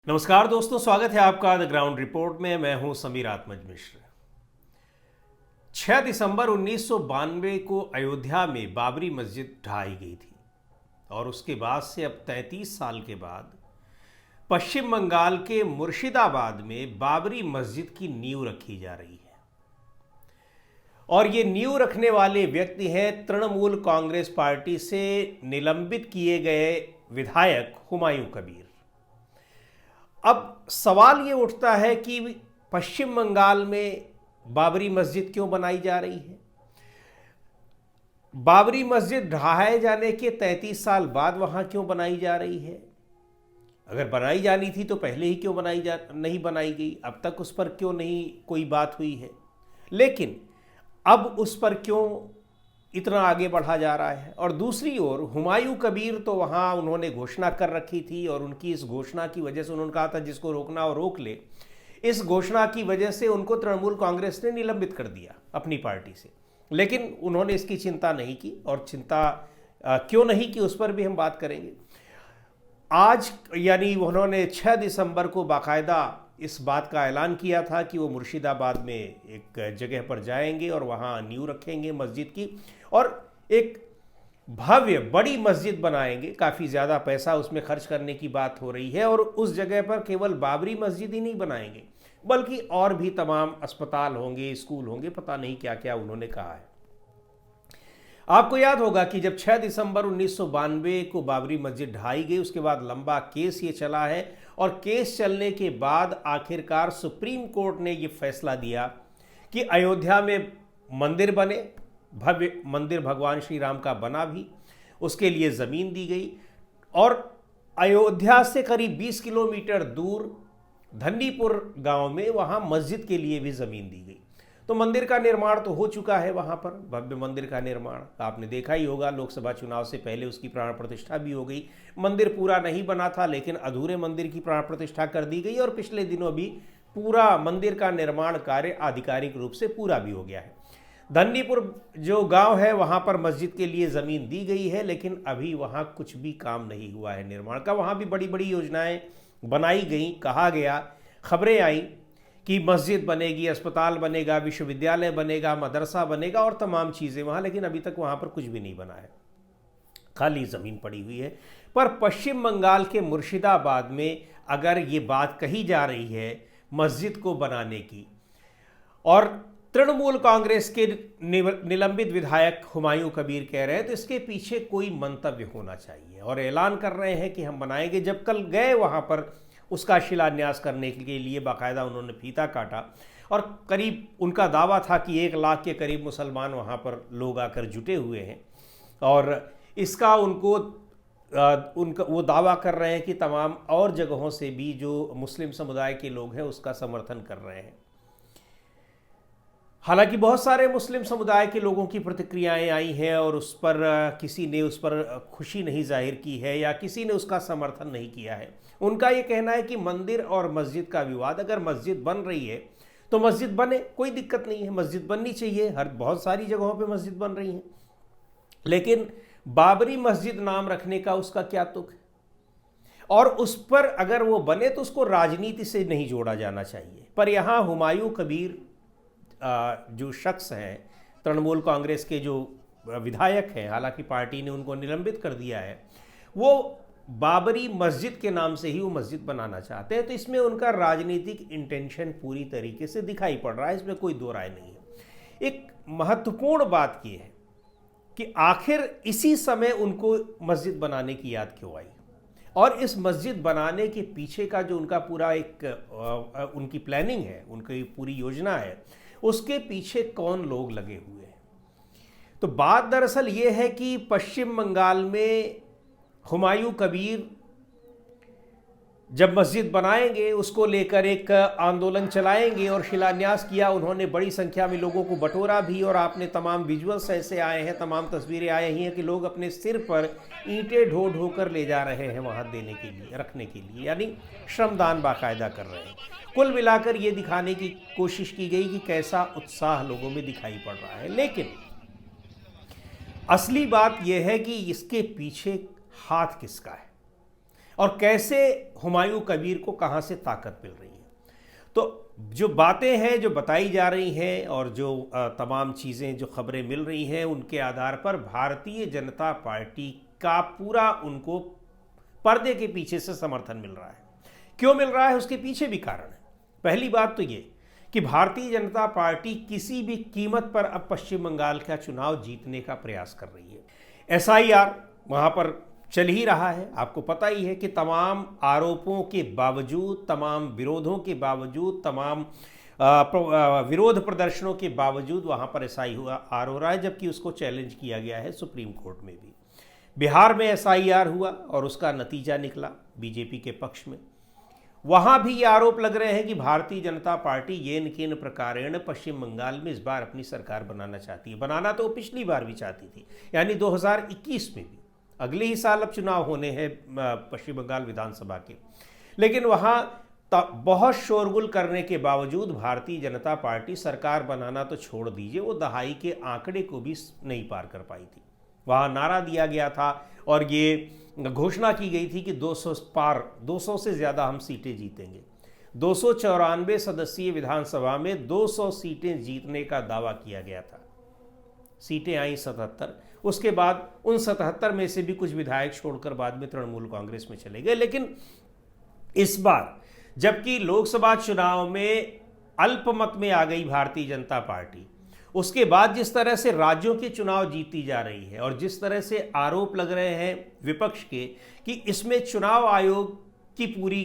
नमस्कार दोस्तों, स्वागत है आपका द ग्राउंड रिपोर्ट में। मैं हूं समीर आत्मज मिश्र। 6 दिसंबर 1992 को अयोध्या में बाबरी मस्जिद ढाई गई थी और उसके बाद से अब 33 साल के बाद पश्चिम बंगाल के मुर्शिदाबाद में बाबरी मस्जिद की नींव रखी जा रही है। और ये नींव रखने वाले व्यक्ति हैं तृणमूल कांग्रेस पार्टी से निलंबित किए गए विधायक हुमायूं कबीर। अब सवाल ये उठता है कि पश्चिम बंगाल में बाबरी मस्जिद क्यों बनाई जा रही है। बाबरी मस्जिद ढहाए जाने के 33 साल बाद वहां क्यों बनाई जा रही है। अगर बनाई जानी थी तो पहले ही क्यों नहीं बनाई गई, अब तक उस पर क्यों नहीं कोई बात हुई है। लेकिन अब उस पर क्यों इतना आगे बढ़ा जा रहा है। और दूसरी ओर हुमायूं कबीर तो वहाँ उन्होंने घोषणा कर रखी थी और उनकी इस घोषणा की वजह से उन्होंने कहा था जिसको रोकना हो रोक ले। इस घोषणा की वजह से उनको तृणमूल कांग्रेस ने निलंबित कर दिया अपनी पार्टी से, लेकिन उन्होंने इसकी चिंता नहीं की। और चिंता क्यों नहीं की उस पर भी हम बात करेंगे। आज यानी उन्होंने 6 दिसंबर को बाकायदा इस बात का ऐलान किया था कि वो मुर्शिदाबाद में एक जगह पर जाएंगे और वहाँ नींव रखेंगे मस्जिद की और एक भव्य बड़ी मस्जिद बनाएंगे। काफ़ी ज़्यादा पैसा उसमें खर्च करने की बात हो रही है और उस जगह पर केवल बाबरी मस्जिद ही नहीं बनाएंगे बल्कि और भी तमाम अस्पताल होंगे, स्कूल होंगे, पता नहीं क्या क्या उन्होंने कहा है। आपको याद होगा कि जब 6 दिसंबर 1992 को बाबरी मस्जिद ढाई गई, उसके बाद लंबा केस ये चला है और केस चलने के बाद आखिरकार सुप्रीम कोर्ट ने ये फैसला दिया कि अयोध्या में मंदिर बने, भव्य मंदिर भगवान श्री राम का बना भी, उसके लिए ज़मीन दी गई। और अयोध्या से करीब 20 किलोमीटर दूर धन्नीपुर गांव में वहाँ मस्जिद के लिए भी ज़मीन दी गई। तो मंदिर का निर्माण तो हो चुका है, वहाँ पर भव्य मंदिर का निर्माण आपने देखा ही होगा। लोकसभा चुनाव से पहले उसकी प्राण प्रतिष्ठा भी हो गई। मंदिर पूरा नहीं बना था लेकिन अधूरे मंदिर की प्राण प्रतिष्ठा कर दी गई और पिछले दिनों भी पूरा मंदिर का निर्माण कार्य आधिकारिक रूप से पूरा भी हो गया है। धन्नीपुर जो गांव है वहाँ पर मस्जिद के लिए ज़मीन दी गई है लेकिन अभी वहाँ कुछ भी काम नहीं हुआ है निर्माण का। वहाँ भी बड़ी बड़ी योजनाएँ बनाई गई, कहा गया, खबरें आई कि मस्जिद बनेगी, अस्पताल बनेगा, विश्वविद्यालय बनेगा, मदरसा बनेगा और तमाम चीज़ें वहाँ, लेकिन अभी तक वहाँ पर कुछ भी नहीं बना है, खाली ज़मीन पड़ी हुई है। पर पश्चिम बंगाल के मुर्शिदाबाद में अगर ये बात कही जा रही है मस्जिद को बनाने की और तृणमूल कांग्रेस के निलंबित विधायक हुमायूं कबीर कह रहे हैं तो इसके पीछे कोई मंतव्य होना चाहिए और ऐलान कर रहे हैं कि हम बनाएंगे। जब कल गए वहाँ पर उसका शिलान्यास करने के लिए बाकायदा उन्होंने फीता काटा और करीब उनका दावा था कि 1 लाख के करीब मुसलमान वहाँ पर लोग आकर जुटे हुए हैं और इसका उनका वो दावा कर रहे हैं कि तमाम और जगहों से भी जो मुस्लिम समुदाय के लोग हैं उसका समर्थन कर रहे हैं। हालांकि बहुत सारे मुस्लिम समुदाय के लोगों की प्रतिक्रियाएं आई हैं और उस पर किसी ने उस पर खुशी नहीं जाहिर की है या किसी ने उसका समर्थन नहीं किया है। उनका ये कहना है कि मंदिर और मस्जिद का विवाद, अगर मस्जिद बन रही है तो मस्जिद बने, कोई दिक्कत नहीं है, मस्जिद बननी चाहिए। बहुत सारी जगहों पे मस्जिद बन रही हैं, लेकिन बाबरी मस्जिद नाम रखने का उसका क्या तुक है। और उस पर अगर वो बने तो उसको राजनीति से नहीं जोड़ा जाना चाहिए। पर यहाँ हुमायूं कबीर जो शख्स हैं, तृणमूल कांग्रेस के जो विधायक हैं, हालांकि पार्टी ने उनको निलंबित कर दिया है, वो बाबरी मस्जिद के नाम से ही वो मस्जिद बनाना चाहते हैं। तो इसमें उनका राजनीतिक इंटेंशन पूरी तरीके से दिखाई पड़ रहा है, इसमें कोई दो राय नहीं है। एक महत्वपूर्ण बात यह है कि आखिर इसी समय उनको मस्जिद बनाने की याद क्यों आई और इस मस्जिद बनाने के पीछे का जो उनका पूरा एक उनकी प्लानिंग है, उनकी पूरी योजना है, उसके पीछे कौन लोग लगे हुए हैं। तो बात दरअसल ये है कि पश्चिम बंगाल में हुमायूं कबीर जब मस्जिद बनाएंगे उसको लेकर एक आंदोलन चलाएंगे और शिलान्यास किया उन्होंने, बड़ी संख्या में लोगों को बटोरा भी और आपने तमाम विजुअल्स ऐसे आए हैं, तमाम तस्वीरें आई हैं कि लोग अपने सिर पर ईंटें ढो ढो कर ले जा रहे हैं वहाँ देने के लिए, रखने के लिए, यानी श्रमदान बाकायदा कर रहे हैं। कुल मिलाकर ये दिखाने की कोशिश की गई कि कैसा उत्साह लोगों में दिखाई पड़ रहा है। लेकिन असली बात यह है कि इसके पीछे हाथ किसका है और कैसे हुमायूं कबीर को कहां से ताकत मिल रही है। तो जो बातें हैं जो बताई जा रही हैं और जो तमाम चीज़ें जो खबरें मिल रही हैं, उनके आधार पर भारतीय जनता पार्टी का पूरा उनको पर्दे के पीछे से समर्थन मिल रहा है। क्यों मिल रहा है, उसके पीछे भी कारण है। पहली बात तो ये कि भारतीय जनता पार्टी किसी भी कीमत पर अब पश्चिम बंगाल का चुनाव जीतने का प्रयास कर रही है। एसआईआर वहाँ पर चल ही रहा है, आपको पता ही है कि तमाम आरोपों के बावजूद, तमाम विरोधों के बावजूद, तमाम विरोध प्रदर्शनों के बावजूद वहाँ पर एसआईआर हो रहा है, जबकि उसको चैलेंज किया गया है सुप्रीम कोर्ट में भी। बिहार में एसआईआर हुआ और उसका नतीजा निकला बीजेपी के पक्ष में। वहाँ भी ये आरोप लग रहे हैं कि भारतीय जनता पार्टी येन केन प्रकारेण पश्चिम बंगाल में इस बार अपनी सरकार बनाना चाहती है। बनाना तो वो पिछली बार भी चाहती थी, यानी 2021 में भी। अगले ही साल अब चुनाव होने हैं पश्चिम बंगाल विधानसभा के, लेकिन वहाँ बहुत शोरगुल करने के बावजूद भारतीय जनता पार्टी सरकार बनाना तो छोड़ दीजिए, वो दहाई के आंकड़े को भी नहीं पार कर पाई थी। वहाँ नारा दिया गया था और ये घोषणा की गई थी कि 200 से ज़्यादा हम सीटें जीतेंगे। 294 सदस्यीय विधानसभा में 200 सीटें जीतने का दावा किया गया था। सीटें आई 77। उसके बाद उन 77 में से भी कुछ विधायक छोड़कर बाद में तृणमूल कांग्रेस में चले गए। लेकिन इस बार जबकि लोकसभा चुनाव में अल्पमत में आ गई भारतीय जनता पार्टी, उसके बाद जिस तरह से राज्यों के चुनाव जीती जा रही है और जिस तरह से आरोप लग रहे हैं विपक्ष के कि इसमें चुनाव आयोग की पूरी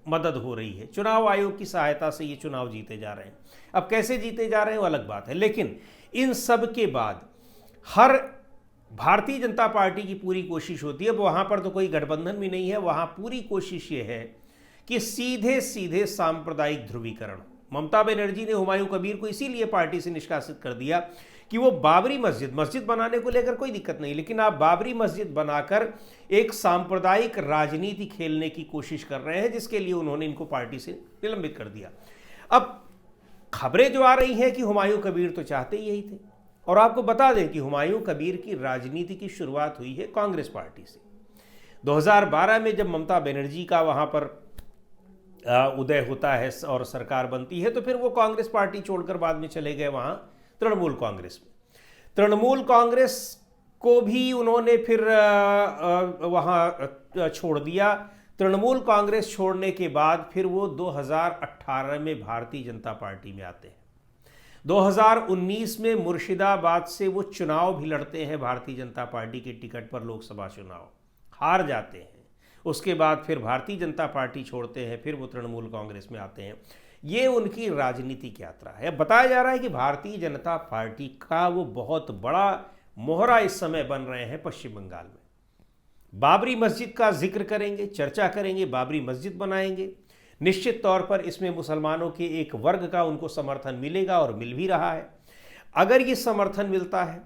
मदद हो रही है, चुनाव आयोग की सहायता से ये चुनाव जीते जा रहे हैं। अब कैसे जीते जा रहे हैं वो अलग बात है, लेकिन इन सब के बाद हर भारतीय जनता पार्टी की पूरी कोशिश होती है, वहाँ पर तो कोई गठबंधन भी नहीं है, वहाँ पूरी कोशिश ये है कि सीधे सीधे सांप्रदायिक ध्रुवीकरण। ममता बनर्जी ने हुमायूं कबीर को इसीलिए पार्टी से निष्कासित कर दिया कि वो बाबरी मस्जिद बनाने को लेकर कोई दिक्कत नहीं, लेकिन आप बाबरी मस्जिद बनाकर एक सांप्रदायिक राजनीति खेलने की कोशिश कर रहे हैं, जिसके लिए उन्होंने इनको पार्टी से निलंबित कर दिया। अब खबरें जो आ रही हैं कि हुमायूं कबीर तो चाहते ही यही थे, और आपको बता दें कि हुमायूं कबीर की राजनीति की शुरुआत हुई है कांग्रेस पार्टी से। 2012 में जब ममता बनर्जी का वहाँ पर उदय होता है और सरकार बनती है, तो फिर वो कांग्रेस पार्टी छोड़कर बाद में चले गए वहाँ तृणमूल कांग्रेस में। तृणमूल कांग्रेस को भी उन्होंने फिर वहाँ छोड़ दिया। तृणमूल कांग्रेस छोड़ने के बाद फिर वो 2018 में भारतीय जनता पार्टी में आते हैं। 2019 में मुर्शिदाबाद से वो चुनाव भी लड़ते हैं भारतीय जनता पार्टी के टिकट पर, लोकसभा चुनाव हार जाते हैं। उसके बाद फिर भारतीय जनता पार्टी छोड़ते हैं, फिर वो तृणमूल कांग्रेस में आते हैं। ये उनकी राजनीतिक यात्रा है। बताया जा रहा है कि भारतीय जनता पार्टी का वो बहुत बड़ा मोहरा इस समय बन रहे हैं पश्चिम बंगाल में। बाबरी मस्जिद का जिक्र करेंगे, चर्चा करेंगे, बाबरी मस्जिद बनाएंगे। निश्चित तौर पर इसमें मुसलमानों के एक वर्ग का उनको समर्थन मिलेगा और मिल भी रहा है। अगर ये समर्थन मिलता है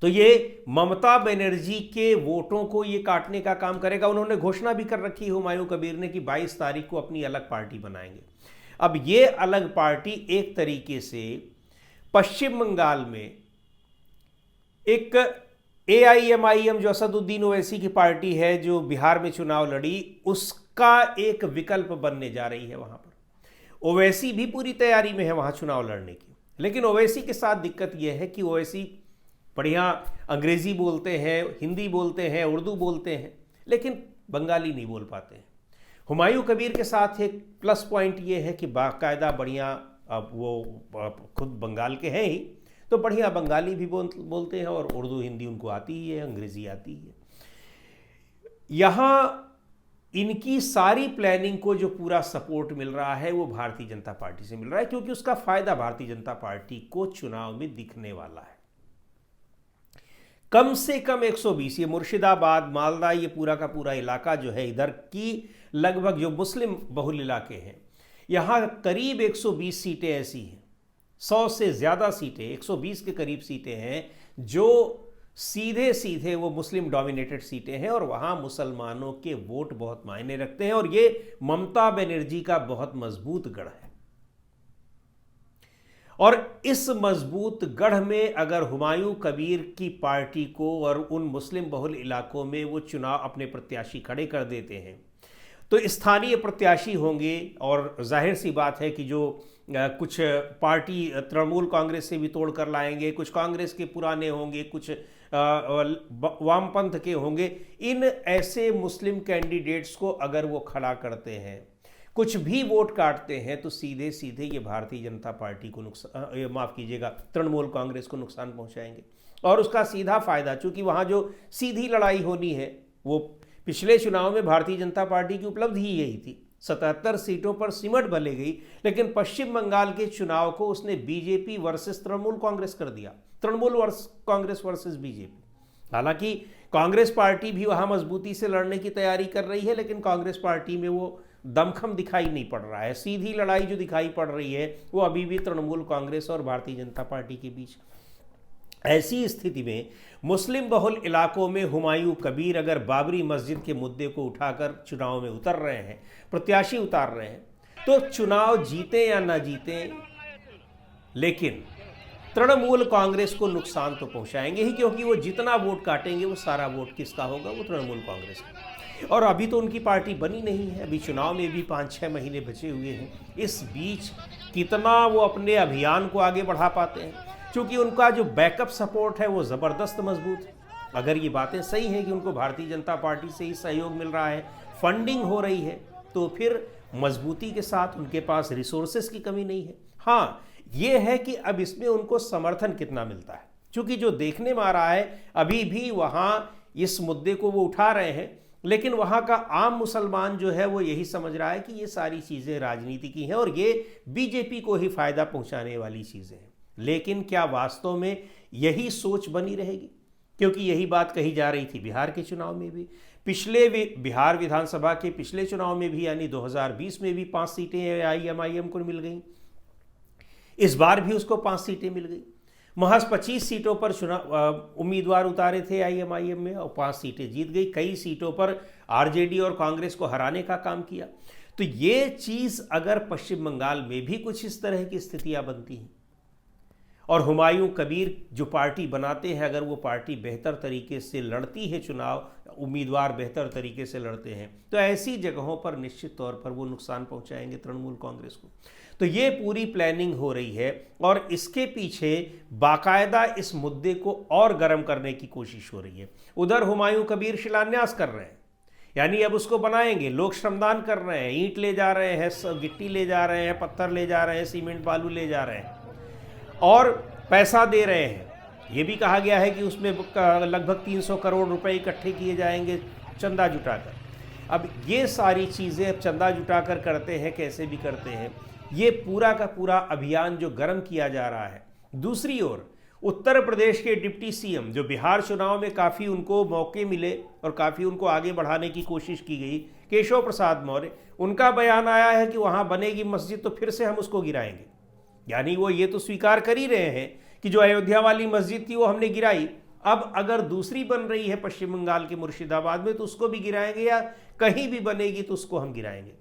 तो ये ममता बनर्जी के वोटों को ये काटने का काम करेगा। उन्होंने घोषणा भी कर रखी है हुमायूं कबीर ने कि 22 तारीख को अपनी अलग पार्टी बनाएंगे। अब ये अलग पार्टी एक तरीके से पश्चिम बंगाल में एक AIMIM जो असदुद्दीन ओवैसी की पार्टी है, जो बिहार में चुनाव लड़ी, उसका एक विकल्प बनने जा रही है। वहां पर ओवैसी भी पूरी तैयारी में है वहां चुनाव लड़ने की, लेकिन ओवैसी के साथ दिक्कत यह है कि ओवैसी बढ़िया अंग्रेजी बोलते हैं, हिंदी बोलते हैं, उर्दू बोलते हैं, लेकिन बंगाली नहीं बोल पाते हैं। हुमायूं कबीर के साथ एक प्लस पॉइंट ये है कि बाकायदा बढ़िया, अब वो खुद बंगाल के हैं ही, तो बढ़िया बंगाली भी बोलते हैं और उर्दू हिंदी उनको आती ही है, अंग्रेजी आती ही है। यहाँ इनकी सारी प्लानिंग को जो पूरा सपोर्ट मिल रहा है वो भारतीय जनता पार्टी से मिल रहा है, क्योंकि उसका फायदा भारतीय जनता पार्टी को चुनाव में दिखने वाला है। कम से कम 120, ये मुर्शिदाबाद, मालदा, ये पूरा का पूरा इलाका जो है, इधर की लगभग जो मुस्लिम बहुल इलाके हैं, यहाँ करीब 120 सीटें ऐसी हैं, 100 से ज़्यादा सीटें, 120 के करीब सीटें हैं जो सीधे सीधे वो मुस्लिम डोमिनेटेड सीटें हैं, और वहाँ मुसलमानों के वोट बहुत मायने रखते हैं, और ये ममता बनर्जी का बहुत मजबूत गढ़ है। और इस मजबूत गढ़ में अगर हुमायूं कबीर की पार्टी को और उन मुस्लिम बहुल इलाकों में वो चुनाव अपने प्रत्याशी खड़े कर देते हैं तो स्थानीय प्रत्याशी होंगे, और जाहिर सी बात है कि जो कुछ पार्टी तृणमूल कांग्रेस से भी तोड़ कर लाएंगे, कुछ कांग्रेस के पुराने होंगे, कुछ वामपंथ के होंगे। इन ऐसे मुस्लिम कैंडिडेट्स को अगर वो खड़ा करते हैं, कुछ भी वोट काटते हैं, तो सीधे सीधे ये भारतीय जनता पार्टी को नुकसान, माफ़ कीजिएगा, तृणमूल कांग्रेस को नुकसान पहुंचाएंगे। और उसका सीधा फायदा, चूंकि वहाँ जो सीधी लड़ाई होनी है, वो पिछले चुनाव में भारतीय जनता पार्टी की उपलब्धि ही यही थी, 77 सीटों पर सिमट भले गई, लेकिन पश्चिम बंगाल के चुनाव को उसने बीजेपी वर्सेस तृणमूल कांग्रेस कर दिया, तृणमूल कांग्रेस वर्सेस बीजेपी। हालांकि कांग्रेस पार्टी भी वहाँ मजबूती से लड़ने की तैयारी कर रही है, लेकिन कांग्रेस पार्टी में वो दमखम दिखाई नहीं पड़ रहा है। सीधी लड़ाई जो दिखाई पड़ रही है वो अभी भी तृणमूल कांग्रेस और भारतीय जनता पार्टी के बीच। ऐसी स्थिति में मुस्लिम बहुल इलाकों में हुमायूं कबीर अगर बाबरी मस्जिद के मुद्दे को उठाकर चुनाव में उतर रहे हैं, प्रत्याशी उतार रहे हैं, तो चुनाव जीते या ना जीते, लेकिन तृणमूल कांग्रेस को नुकसान तो पहुंचाएंगे ही, क्योंकि वो जितना वोट काटेंगे वो सारा वोट किसका होगा, वो तृणमूल कांग्रेस का। और अभी तो उनकी पार्टी बनी नहीं है, अभी चुनाव में भी 5-6 महीने बचे हुए हैं। इस बीच कितना वो अपने अभियान को आगे बढ़ा पाते हैं, क्योंकि उनका जो बैकअप सपोर्ट है वो ज़बरदस्त मजबूत है। अगर ये बातें सही हैं कि उनको भारतीय जनता पार्टी से ही सहयोग मिल रहा है, फंडिंग हो रही है, तो फिर मजबूती के साथ उनके पास रिसोर्सेज की कमी नहीं है। हाँ, ये है कि अब इसमें उनको समर्थन कितना मिलता है, क्योंकि जो देखने में आ रहा है अभी भी वहाँ इस मुद्दे को वो उठा रहे हैं, लेकिन वहाँ का आम मुसलमान जो है वो यही समझ रहा है कि ये सारी चीज़ें राजनीति की हैं और ये बीजेपी को ही फायदा पहुँचाने वाली चीज़ें हैं। लेकिन क्या वास्तव में यही सोच बनी रहेगी? क्योंकि यही बात कही जा रही थी बिहार के चुनाव में भी, पिछले बिहार विधानसभा के पिछले चुनाव में भी, यानी 2020 में भी 5 सीटें IMIM को मिल गई, इस बार भी उसको 5 सीटें मिल गई। महज 25 सीटों पर चुनाव उम्मीदवार उतारे थे IMIM में और 5 सीटें जीत गई। कई सीटों पर RJD और कांग्रेस को हराने का काम किया। तो ये चीज़ अगर पश्चिम बंगाल में भी कुछ इस तरह की स्थितियां बनती हैं और हुमायूं कबीर जो पार्टी बनाते हैं, अगर वो पार्टी बेहतर तरीके से लड़ती है चुनाव, उम्मीदवार बेहतर तरीके से लड़ते हैं, तो ऐसी जगहों पर निश्चित तौर पर वो नुकसान पहुंचाएंगे तृणमूल कांग्रेस को। तो ये पूरी प्लानिंग हो रही है और इसके पीछे बाकायदा इस मुद्दे को और गर्म करने की कोशिश हो रही है। उधर हुमायूं कबीर शिलान्यास कर रहे हैं, यानी अब उसको बनाएंगे, लोग श्रमदान कर रहे हैं, ईंट ले जा रहे हैं, गिट्टी ले जा रहे हैं, पत्थर ले जा रहे हैं, सीमेंट बालू ले जा रहे हैं और पैसा दे रहे हैं। ये भी कहा गया है कि उसमें लगभग 300 करोड़ रुपए इकट्ठे किए जाएंगे चंदा जुटाकर। अब ये सारी चीज़ें चंदा जुटाकर करते हैं, कैसे भी करते हैं, ये पूरा का पूरा अभियान जो गर्म किया जा रहा है। दूसरी ओर उत्तर प्रदेश के डिप्टी CM जो बिहार चुनाव में काफ़ी उनको मौके मिले और काफ़ी उनको आगे बढ़ाने की कोशिश की गई, केशव प्रसाद मौर्य, उनका बयान आया है कि वहाँ बनेगी मस्जिद तो फिर से हम उसको गिराएंगे। यानी वो ये तो स्वीकार कर ही रहे हैं कि जो अयोध्या वाली मस्जिद थी वो हमने गिराई, अब अगर दूसरी बन रही है पश्चिम बंगाल के मुर्शिदाबाद में तो उसको भी गिराएंगे, या कहीं भी बनेगी तो उसको हम गिराएंगे।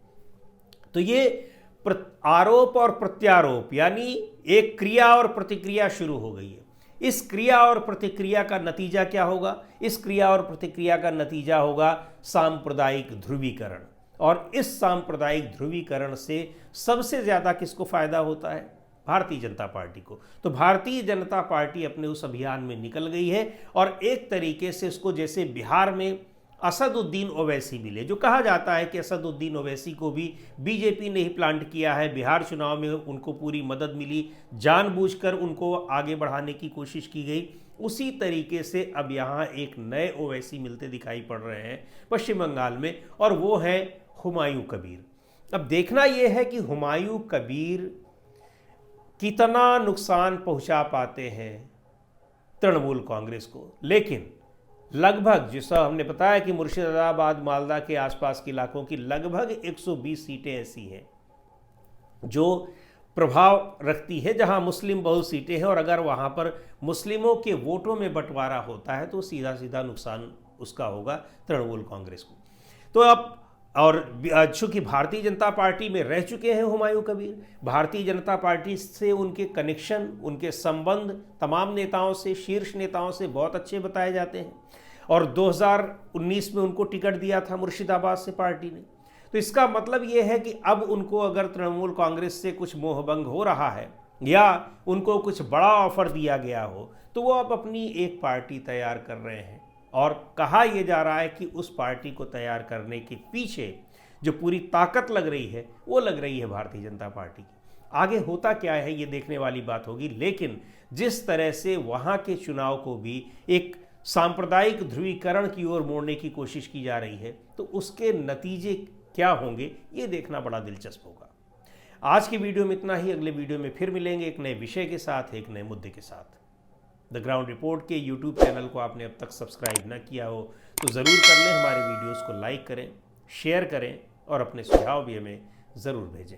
तो ये आरोप और प्रत्यारोप, यानी एक क्रिया और प्रतिक्रिया शुरू हो गई है। इस क्रिया और प्रतिक्रिया का नतीजा क्या होगा? इस क्रिया और प्रतिक्रिया का नतीजा होगा सांप्रदायिक ध्रुवीकरण, और इस सांप्रदायिक ध्रुवीकरण से सबसे ज़्यादा किसको फायदा होता है? भारतीय जनता पार्टी को। तो भारतीय जनता पार्टी अपने उस अभियान में निकल गई है और एक तरीके से उसको, जैसे बिहार में असदुद्दीन ओवैसी मिले, जो कहा जाता है कि असदुद्दीन ओवैसी को भी बीजेपी ने ही प्लांट किया है, बिहार चुनाव में उनको पूरी मदद मिली, जानबूझकर उनको आगे बढ़ाने की कोशिश की गई, उसी तरीके से अब यहाँ एक नए ओवैसी मिलते दिखाई पड़ रहे हैं पश्चिम बंगाल में, और वो है हुमायूं कबीर। अब देखना यह है कि हुमायूं कबीर कितना नुकसान पहुंचा पाते हैं तृणमूल कांग्रेस को। लेकिन लगभग, जैसा हमने बताया कि मुर्शिदाबाद मालदा के आसपास के इलाकों की लगभग 120 सीटें ऐसी हैं जो प्रभाव रखती है, जहां मुस्लिम बहुत सीटें हैं, और अगर वहां पर मुस्लिमों के वोटों में बंटवारा होता है तो सीधा सीधा नुकसान उसका होगा तृणमूल कांग्रेस को। तो अब और चूंकि भारतीय जनता पार्टी में रह चुके हैं हुमायूं कबीर, भारतीय जनता पार्टी से उनके कनेक्शन, उनके संबंध तमाम नेताओं से, शीर्ष नेताओं से बहुत अच्छे बताए जाते हैं। और 2019 में उनको टिकट दिया था मुर्शिदाबाद से पार्टी ने। तो इसका मतलब ये है कि अब उनको अगर तृणमूल कांग्रेस से कुछ मोहभंग हो रहा है या उनको कुछ बड़ा ऑफर दिया गया हो, तो वो अब अपनी एक पार्टी तैयार कर रहे हैं। और कहा यह जा रहा है कि उस पार्टी को तैयार करने के पीछे जो पूरी ताकत लग रही है वो लग रही है भारतीय जनता पार्टी की। आगे होता क्या है ये देखने वाली बात होगी, लेकिन जिस तरह से वहाँ के चुनाव को भी एक सांप्रदायिक ध्रुवीकरण की ओर मोड़ने की कोशिश की जा रही है, तो उसके नतीजे क्या होंगे ये देखना बड़ा दिलचस्प होगा। आज की वीडियो में इतना ही। अगले वीडियो में फिर मिलेंगे एक नए विषय के साथ, एक नए मुद्दे के साथ। द ग्राउंड रिपोर्ट के यूट्यूब चैनल को आपने अब तक सब्सक्राइब न किया हो तो ज़रूर कर लें। हमारे वीडियोस को लाइक करें, शेयर करें और अपने सुझाव भी हमें ज़रूर भेजें।